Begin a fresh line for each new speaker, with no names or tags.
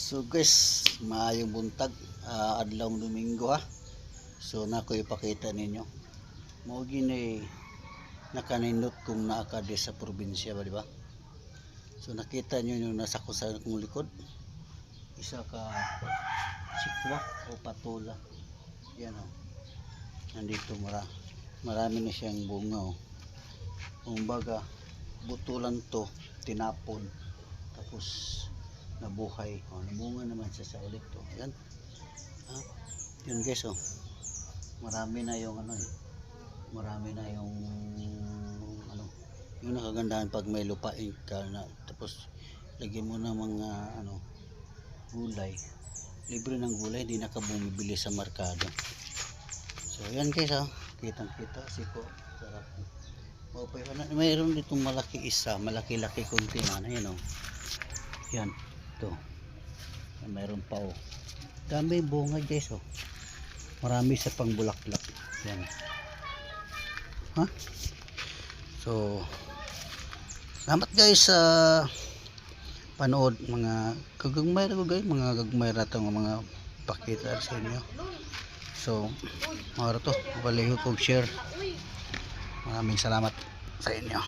So guys, maayong buntag, adlawng Domingo ha. So nako ipakita ninyo. Mao gini nakanindot kung naa ka di sa probinsya ba, di ba? So nakita niyo yung nasa kusa kong likod. Isa ka sikwa o patola. Yan oh. Nandito marami na siyang bunga oh. Kumbaga butulan to tinapon tapos nabuhay oh, namunga naman siya sa ulit to. Ayan yun guys oh, marami na yung ano eh, marami na yung ano, yung nakagandahan pag may lupain ka na tapos lagyan mo na mga ano gulay, libre ng gulay, hindi na ka bumibili sa markado. So ayan guys oh, kitang kita siko sarap. Okay, mayroon ditong malaki isa, malaki-laki konti na yan oh. Yan, ito. Mayroon pa oh. Dami bunga guys oh. Marami sa pangbulaklak. Yan. Ha? So, salamat guys sa panood mga kagagmay na guys, mga gagmay ratong mga pakita sa inyo. So, mara to, baliho kog share. Maraming salamat sa inyo.